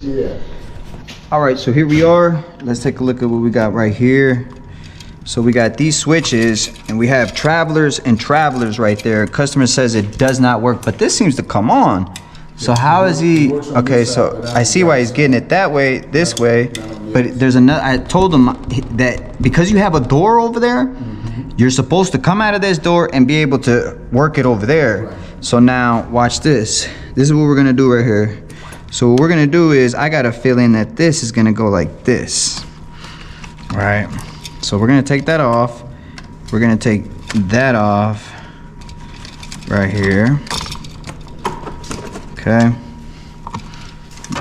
Yeah. All right, so here we are. Let's take a look at what we got right here. So we got these switches and we have travelers and travelers right there. Customer says it does not work, but this seems to come on. So how is he? Okay, so I see why he's getting it that way, this way, but there's another. I told him that because you have a door over there, you're supposed to come out of this door and be able to work it over there. So now watch this. This is what we're gonna do right here. So what we're gonna do is, I got a feeling that this is gonna go like this, right? So we're gonna take that off. We're gonna take that off right here. Okay.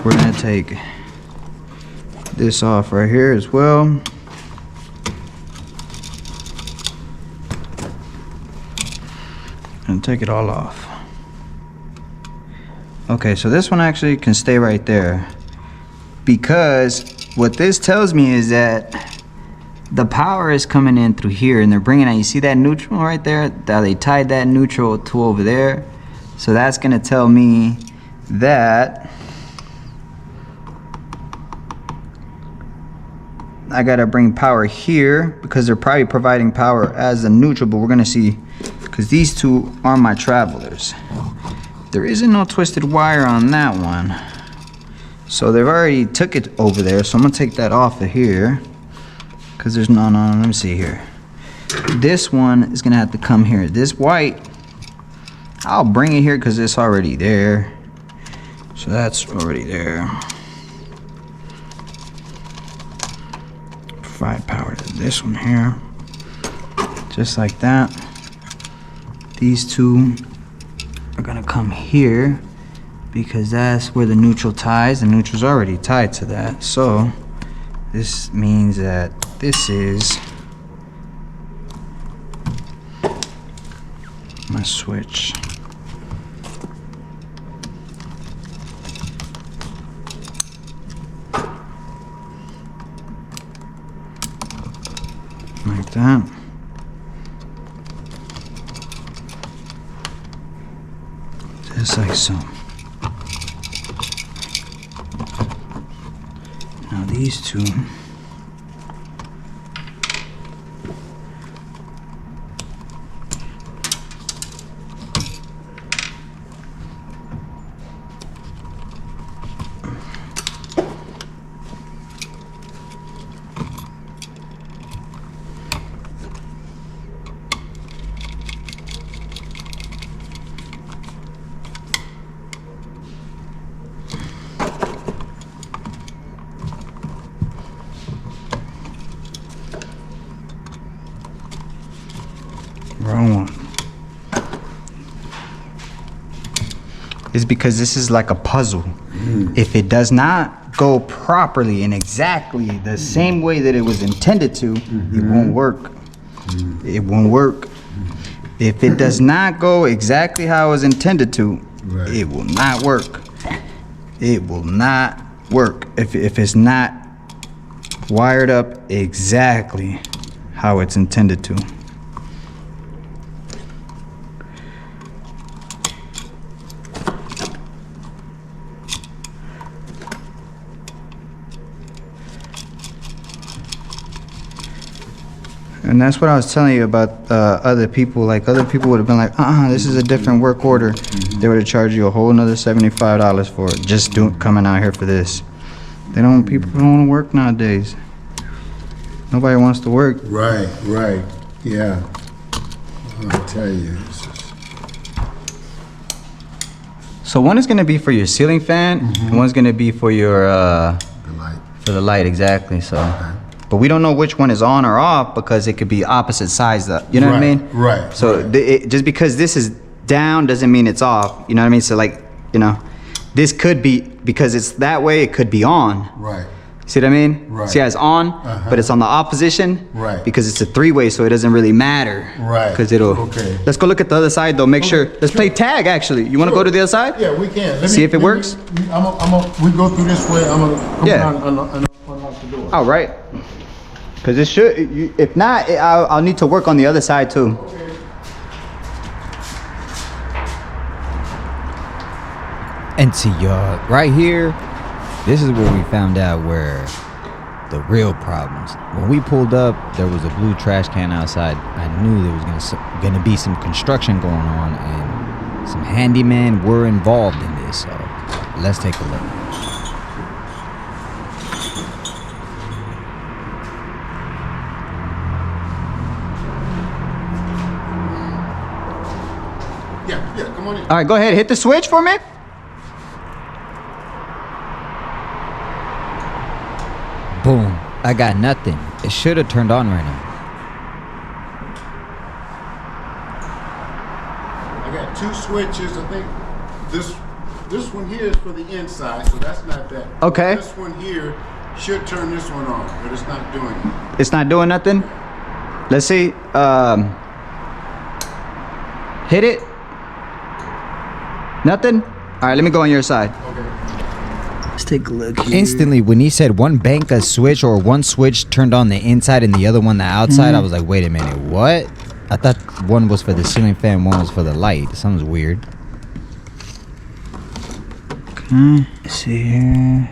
We're gonna take this off right here as well. And take it all off. Okay, so this one actually can stay right there, because what this tells me is that the power is coming in through here and they're bringing out, you see that neutral right there? That they tied that neutral to over there. So that's gonna tell me that I gotta bring power here, because they're probably providing power as a neutral, but we're gonna see, because these two are my travelers. There isn't no twisted wire on that one. So they've already took it over there, so I'm gonna take that off of here, because there's no, let me see here. This one is gonna have to come here. This white, I'll bring it here because it's already there. So that's already there. Provide power to this one here. Just like that. These two are gonna come here because that's where the neutral ties. The neutral's already tied to that. So this means that this is my switch. Like that. Just like so. Now these two, wrong one. It's because this is like a puzzle. If it does not go properly and exactly the same way that it was intended to, it won't work. It won't work. If it does not go exactly how it was intended to, it will not work. It will not work if it's not wired up exactly how it's intended to. And that's what I was telling you about other people. Like, other people would have been like, this is a different work order. They would have charged you a whole nother $75 for it, just coming out here for this. People don't want to work nowadays. Nobody wants to work. Right, yeah. I'll tell you. So one is going to be for your ceiling fan, and one's going to be for your The light. for the light, exactly. So. But we don't know which one is on or off because it could be opposite sides. You know what I mean? Right. So just because this is down doesn't mean it's off. You know what I mean? So like, this could be, because it's that way, it could be on. Right. See what I mean? Right. See how it's on, but it's on the opposition? Right. Because it's a three-way, so it doesn't really matter. Right. Because it'll... Okay. Let's go look at the other side, though. Make sure... Let's play tag, actually. You want to go to the other side? Yeah, we can. See if it works? We go through this way. I'm going to come down and unlock the door. All right. Because it should... If not, I'll need to work on the other side, too. And see, right here, This is where we found out where the real problems. When we pulled up, there was a blue trash can outside. I knew there was gonna be some construction going on, and some handymen were involved in this. So let's take a look. Yeah, come on in. All right, go ahead. Hit the switch for me. Boom. I got nothing. It should have turned on right now. I got 2 switches. I think this one here is for the inside, so that's not that. Okay. This one here should turn this one on, but it's not doing it. It's not doing nothing. Let's see. Hit it. Nothing. All right, let me go on your side. Okay. Let's take a look here. Instantly, when he said one bank a switch or one switch turned on the inside and the other one the outside, I was like, wait a minute, what? I thought one was for the ceiling fan, one was for the light. Sounds weird. Okay, let's see here.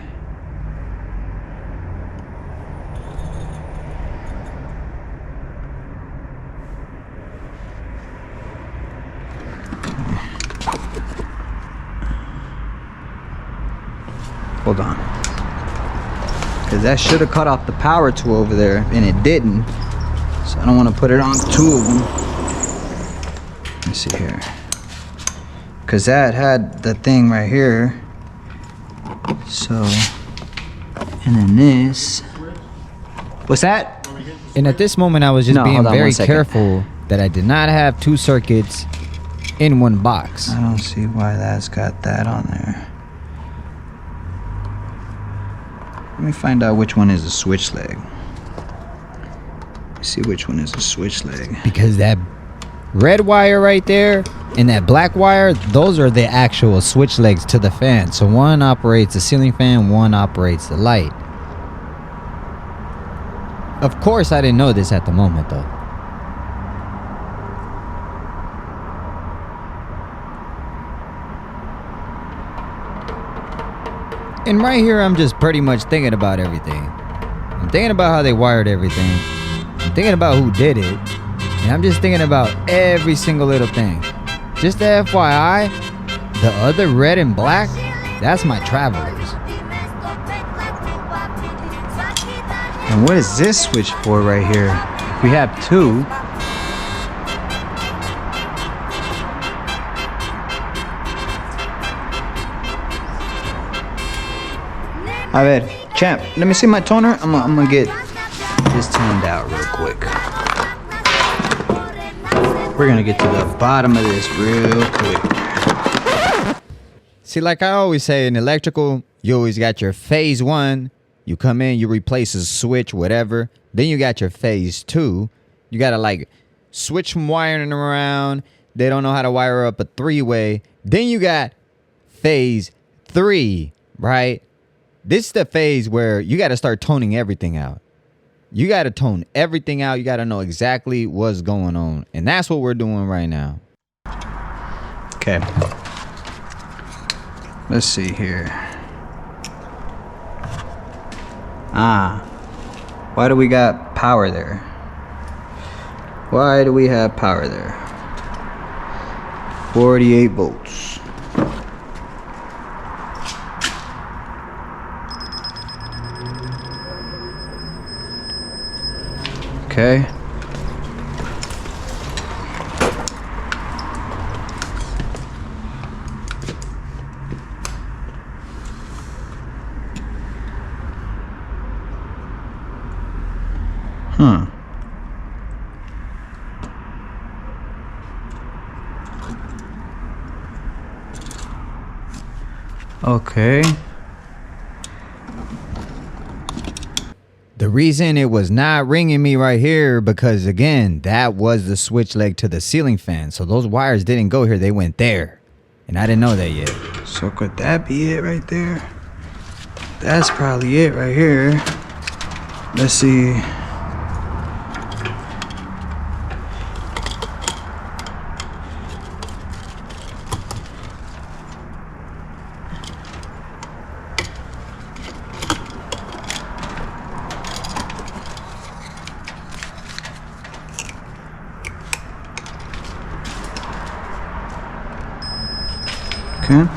Hold on. Because that should have cut off the power to over there, and it didn't. So I don't want to put it on 2 of them. Let's see here. Because that had the thing right here. So, and then this. What's that? And at this moment, I was just No, being hold on very 1 second. careful that I did not have 2 circuits in one box. I don't see why that's got that on there. Let me find out which one is a switch leg. See which one is a switch leg. Because that red wire right there and that black wire, those are the actual switch legs to the fan. So one operates the ceiling fan, one operates the light. Of course, I didn't know this at the moment though. And right here, I'm just pretty much thinking about everything. I'm thinking about how they wired everything. I'm thinking about who did it. And I'm just thinking about every single little thing. Just the FYI, the other red and black, that's my Travelers. And what is this switch for right here? We have 2. A ver, champ, let me see my toner. I'm gonna get this toned out real quick. We're gonna get to the bottom of this real quick. See, like I always say in electrical, you always got your phase 1. You come in, you replace a switch, whatever. Then you got your phase 2. You gotta like switch some wiring around. They don't know how to wire up a 3-way. Then you got phase 3, right? This is the phase where you got to start toning everything out. You got to tone everything out. You got to know exactly what's going on. And that's what we're doing right now. Okay. Let's see here. Why do we got power there? Why do we have power there? 48 volts. Okay. Huh. Okay. The reason it was not ringing me right here, because again, that was the switch leg to the ceiling fan. So those wires didn't go here, they went there. And I didn't know that yet. So could that be it right there? That's probably it right here. Let's see. Okay.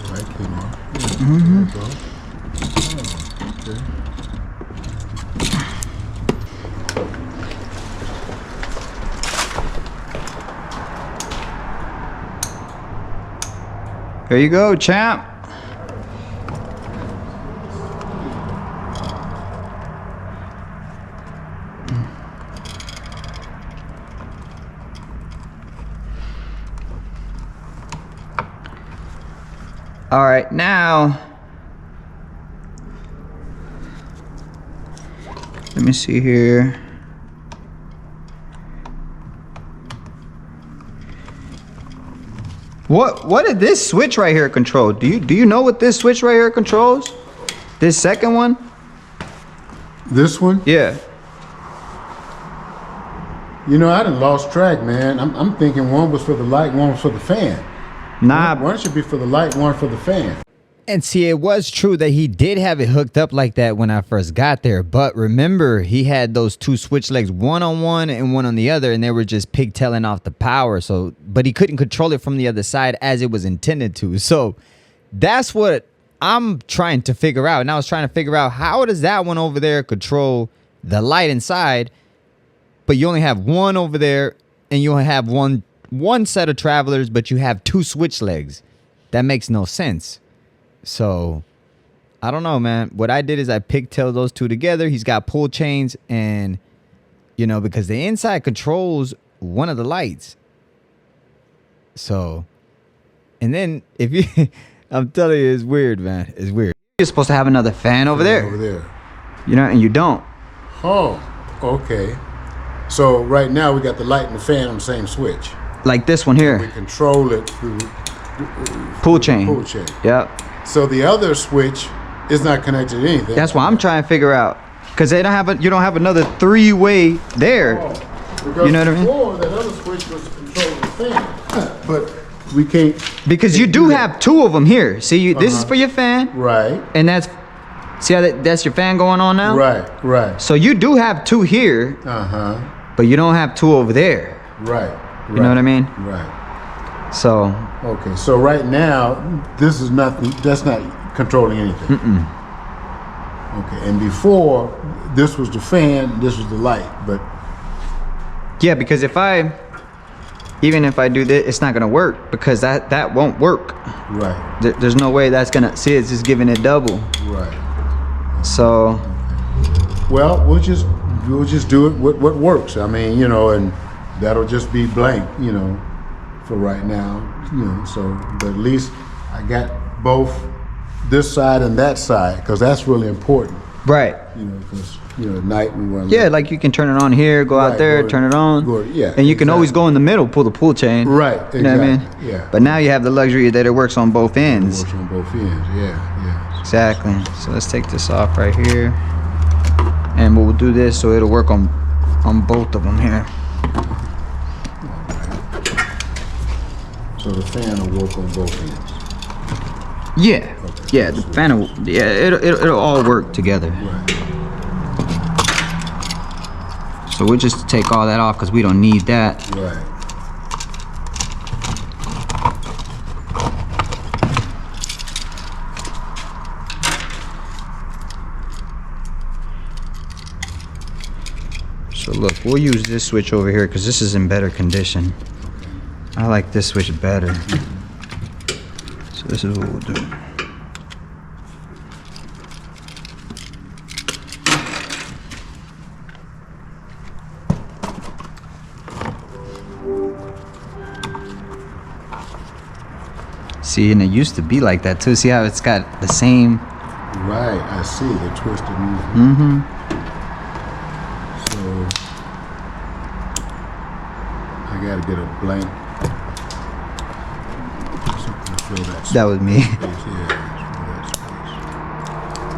Light came on. Yeah, there we go. Oh, okay. There you go, champ. All right, now let me see here. What did this switch right here control? Do you know what this switch right here controls? This second one? This one? Yeah. You know, I done lost track, man. I'm thinking one was for the light, one was for the fan. Nah. One should be for the light, one for the fan. And see, it was true that he did have it hooked up like that when I first got there. But remember, he had those two switch legs, one on one and one on the other, and they were just pigtailing off the power. So, but he couldn't control it from the other side as it was intended to. So that's what I'm trying to figure out. And I was trying to figure out, how does that one over there control the light inside, but you only have one over there, and you only have one set of travelers, but you have two switch legs? That makes no sense. So I don't know, man. What I did is I pigtailed those two together. He's got pull chains, and you know, because the inside controls one of the lights. So, and then if you I'm telling you, it's weird, man. It's weird. You're supposed to have another fan over there. Over there. You know, and you don't. Oh, okay. So right now we got the light and the fan on the same switch. Like this one We here. control it through Pull chain. pull chain. Yep. So the other switch is not connected to anything. That's what I'm trying to figure out. Cause they don't have you don't have another three-way there. Because You know what I mean? before, that other switch was to control the fan. But we can't. Because you do have two of them here. See, this is for your fan, Right. and that's see how that's your fan going on now. Right. Right. So you do have two here, but you don't have two over there. Right. You know what I mean? Right. So Okay. So right now, this is nothing. That's not controlling anything. Okay. And before, this was the fan. This was the light. But yeah, because even if I do this, it's not gonna work because that won't work. right. There's no way that's gonna see. It's just giving it double. Right. So Well, we'll just do it. What works? I mean, you know, and that'll just be blank. You know, for right now. You know. So, but at least I got both this side and that side because that's really important. right. You know, because at night we want. Yeah, like you can turn it on here, go out Right, there, go- turn it on. yeah, And you can always exactly. go in the middle, pull the pull chain. Right. You know what I mean? exactly, Yeah. But now you have the luxury that it works on both ends. Works on both ends. Yeah. Exactly. So let's take this off right here. And we'll do this so it'll work on both of them here. So the fan will work on both ends. Yeah. Yeah, the fan will, yeah, it'll all work together. Right. So we'll just take all that off because we don't need that. Right. So look, we'll use this switch over here because this is in better condition. I like this switch better. So this is what we'll do. See, and it used to be like that too. See how it's got the same. Right. I see the twisted. So I gotta get a blank. Something to fill that That was me. space. Yeah, fill that space.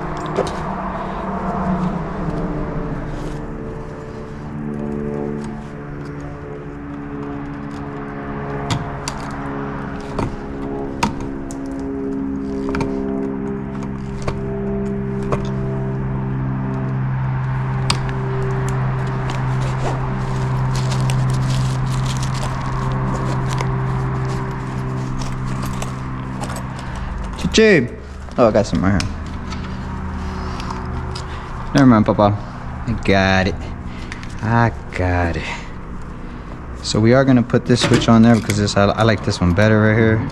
Jade. Oh, I got some right here. Never mind, Papa. I got it. I got it. So we are gonna put this switch on there because this I like this one better right here.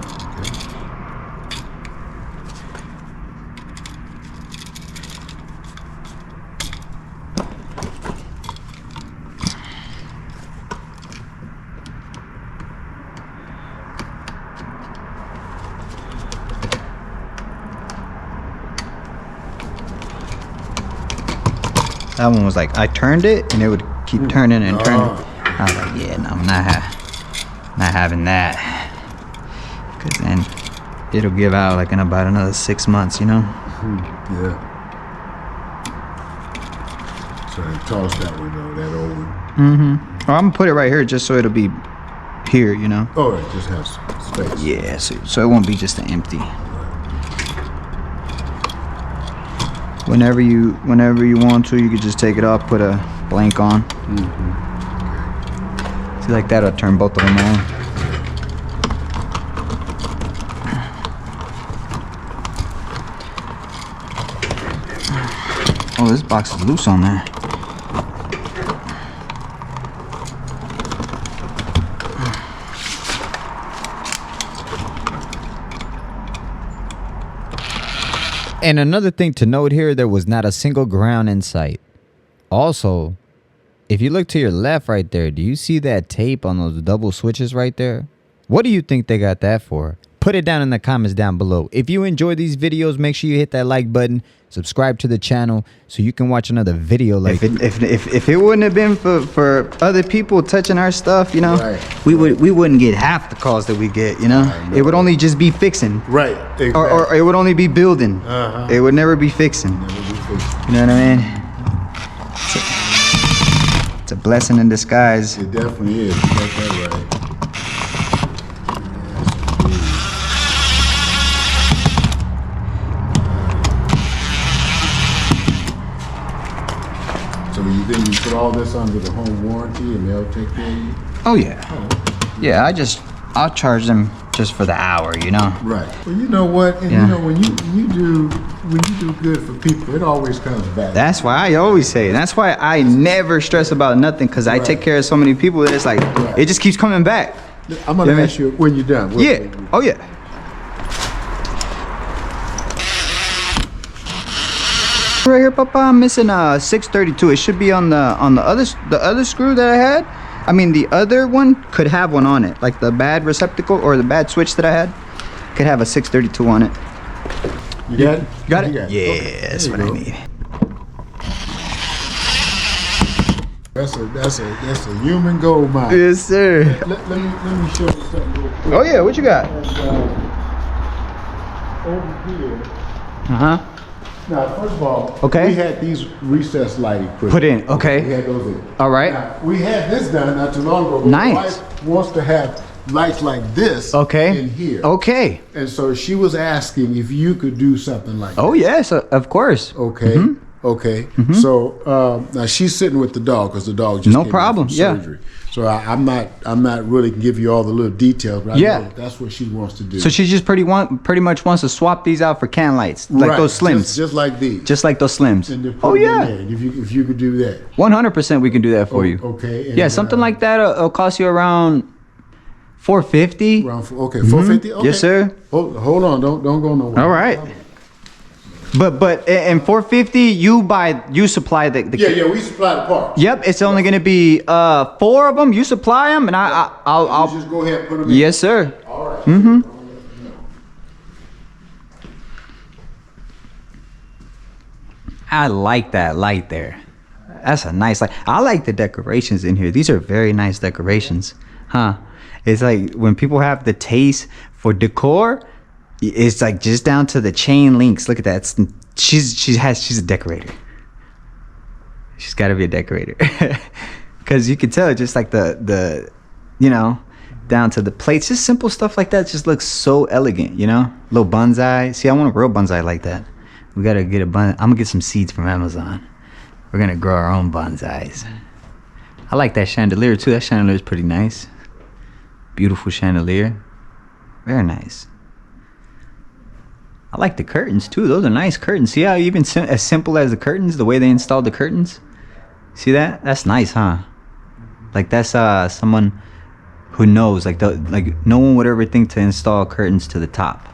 That one was like, I turned it and it would keep turning and turning. I was like, yeah, no, I'm not having that. Cause then it'll give out like in about another 6 months, you know? Yeah. So they toss that one though, that old one. Well, I'm gonna put it right here just so it'll be here, you know? Oh, it just has space. Yeah, so it won't be just an empty. Whenever you want to, you could just take it off, put a blank on. See, like that, I'll turn both of them on. Oh, this box is loose on there. And another thing to note here, there was not a single ground in sight. Also, if you look to your left right there, do you see that tape on those double switches right there? What do you think they got that for? Put it down in the comments down below. If you enjoy these videos, make sure you hit that like button, subscribe to the channel so you can watch another video like If it wouldn't have been for other people touching our stuff, you know, Right. we wouldn't get half the calls that we get, you know. It would only just be fixing. Right. Exactly. Or it would only be building. It would never be fixing. You know what I mean? It's a blessing in disguise. It definitely is. You got that right. So you think you put all this under the home warranty and they'll take care of you? Oh yeah. Yeah, I'll charge them just for the hour, you know. Right. Well, you know what? And Yeah. you know when you do good for people, it always comes back. That's why I always say. That's why I never stress about nothing, because I take care of so many people that it's like it just keeps coming back. I'm gonna Yeah, ask you when you're done. Yeah. Oh yeah. Right here, Papa. I'm missing 632. It should be on the other screw that I had. I mean, the other one could have one on it, like the bad receptacle or the bad switch that I had could have a 632 on it. You got it? You got it? You Yeah, Okay, that's there what you I go. need. That's a human gold mine. Yes, sir. Let me show you something real quick. Oh yeah, what you got? And, over here. Uh-huh. Now, first of all, Okay. we had these recessed lighting Put in, okay. We had those in. All right. Now, we had this done not too long ago. But Nice. My wife wants to have lights like this Okay. in here. Okay. And so she was asking if you could do something like Oh yes, of course. that. Okay. Okay. So now she's sitting with the dog because the dog just No came problem, From yeah. surgery. So I'm not really can give you all the little details, but I Yeah. know that's what she wants to do. So she just pretty much wants to swap these out for can lights, like Right, those slims, just like these. just like those slims. And then put Oh them in yeah, there. If you could do that. 100% we can do that for you. Okay. Yeah, something like that. It'll cost you around $450. Okay, 450. Okay. Yes, sir. Hold on, don't go nowhere. All right. But and 450, you supply the. Yeah, we supply the parts. Yep, it's only gonna be 4 of them. You supply them, and I'll. You just go ahead and put them in. Yes, sir. All right. I like that light there. That's a nice light. I like the decorations in here. These are very nice decorations, huh? It's like when people have the taste for decor, it's like just down to the chain links. Look at that. She's a decorator. She's got to be a decorator, because you can tell just like the you know, down to the plates, just simple stuff like that just looks so elegant, you know. Little bonsai. See, I want a real bonsai like that. We gotta get I'm gonna get some seeds from Amazon. We're gonna grow our own bonsais. I like that chandelier too. That chandelier is pretty nice. Beautiful chandelier. Very nice. I like the curtains too. Those are nice curtains. See how even as simple as the curtains, the way they installed the curtains. See that? That's nice, huh? Like that's someone who knows. Like no one would ever think to install curtains to the top.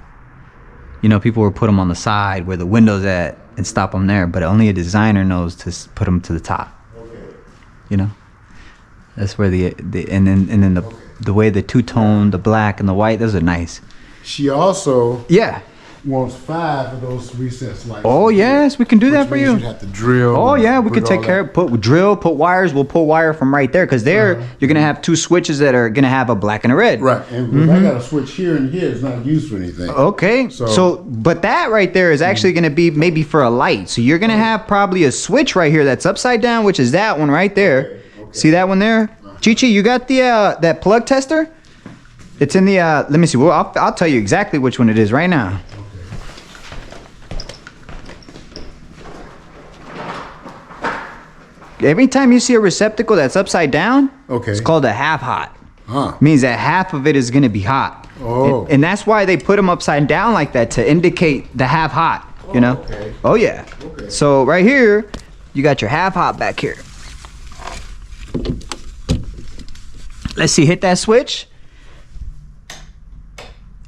You know, people would put them on the side where the window's at and stop them there. But only a designer knows to put them to the top. You know, that's where the and then the way the two-tone, the black and the white, those are nice. She also Yeah. wants 5 of those recessed lights. Oh yes, we can do that Which for means you. you'd have to drill. Oh yeah, we put can take all care that. of put wires. We'll pull wire from right there because there you're gonna have 2 switches that are gonna have a black and a red. Right, and I got a switch here and here. It's not used for anything. Okay, so but that right there is actually gonna be maybe for a light. So you're gonna have probably a switch right here that's upside down, which is that one right there. Okay. See that one there? Chichi, you got the that plug tester? It's in the let me see. Well, I'll tell you exactly which one it is right now. Every time you see a receptacle that's upside down, it's called a half hot. Huh. Means that half of it is going to be hot. Oh. And that's why they put them upside down like that to indicate the half hot, you know? Okay. Oh yeah. Okay. So right here, you got your half hot back here. Let's see, hit that switch.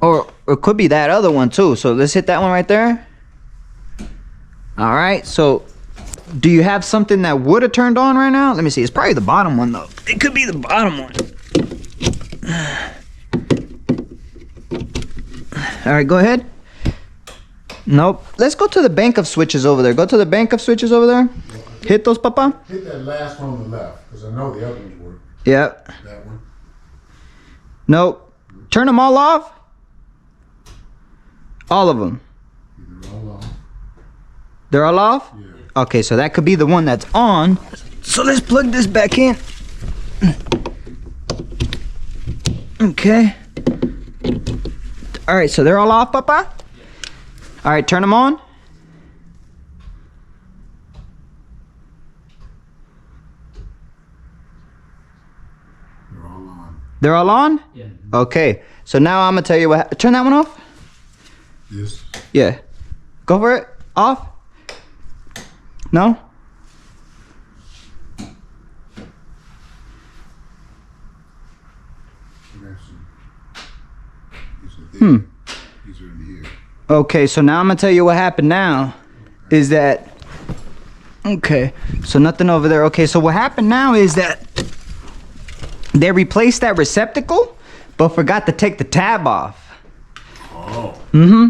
Or it could be that other one too. So let's hit that one right there. All right, so do you have something that would have turned on right now? Let me see, it's probably the bottom one though. It could be the bottom one. All right, go ahead. Nope. Let's go to the bank of switches over there. Go to the bank of switches over there. Hit those, Papa. Hit that last one on the left, because I know the other ones work. Yep. That one. Nope. Turn them all off. All of them. They're all off. They're all off? Yeah. Okay, so that could be the one that's on. So let's plug this back in. Okay. All right, so they're all off, Papa? All right, turn them on. They're all on. They're all on? Yeah. Okay, so now I'm gonna tell you what. Turn that one off. Yes. Yeah. Go for it. Off. No? These are in here. Okay, so now I'm gonna tell you what happened now is that, okay, so nothing over there. Okay, so what happened now is that they replaced that receptacle, but forgot to take the tab off. Oh.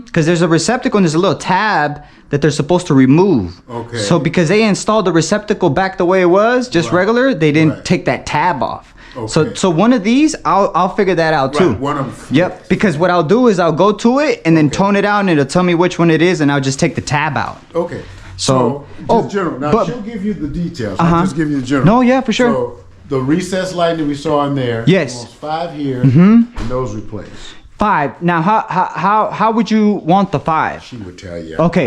Because there's a receptacle and there's a little tab that they're supposed to remove. Okay. So because they installed the receptacle back the way it was, just Right. regular, they didn't Right. take that tab off. Okay. So one of these, I'll figure that out too. Right, one of them. Yep, because what I'll do is I'll go to it and then tone it out and it'll tell me which one it is and I'll just take the tab out. Okay. So- just oh, general. Now but- she'll give you the details. Uh-huh. I'll just give you the general. No, yeah, for sure. So the recessed lighting that we saw in there. Yes. Wants 5 here, and those replaced. 5. Now how would you want the 5? She would tell you. Okay.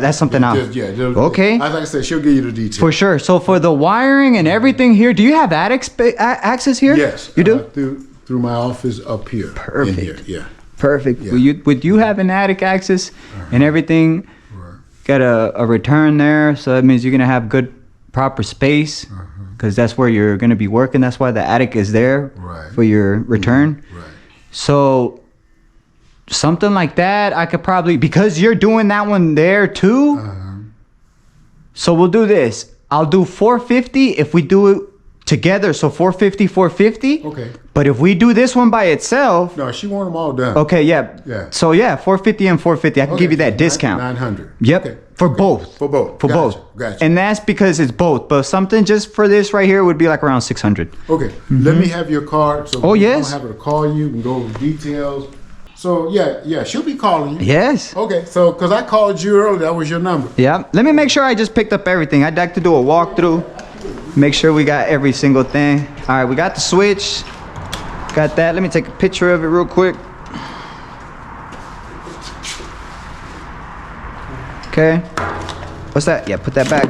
That's something else. Okay. Like I said, she'll give you the details. For sure. So for the wiring and everything here, do you have attic access here? Yes. You do? Through my office up here. Perfect. In here, yeah. Perfect. Yeah. Would you have an attic access and everything? Right. Got a return there, so that means you're gonna have good proper space because that's where you're gonna be working. That's why the attic is there Right. for your return. Right. So something like that, I could probably, because you're doing that one there too. So we'll do this. I'll do 450 if we do it together. So 450, 450. Okay. But if we do this one by itself, No, she want them all done. okay, yeah. Yeah. So yeah, 450 and 450. I can Okay, give you that so discount. 900. Yep. Okay. For Okay. both. For both. For Gotcha. both. Gotcha. And that's because it's both. But something just for this right here would be like around 600. Okay. Let me have your card. So Oh, yes. I'll have her to call you and go over details. So yeah, she'll be calling you. Yes. Okay. So because I called you earlier, that was your number. Yeah. Let me make sure I just picked up everything. I'd like to do a walkthrough. Make sure we got every single thing. All right, we got the switch. Got that. Let me take a picture of it real quick. Okay. What's that? Yeah, put that back.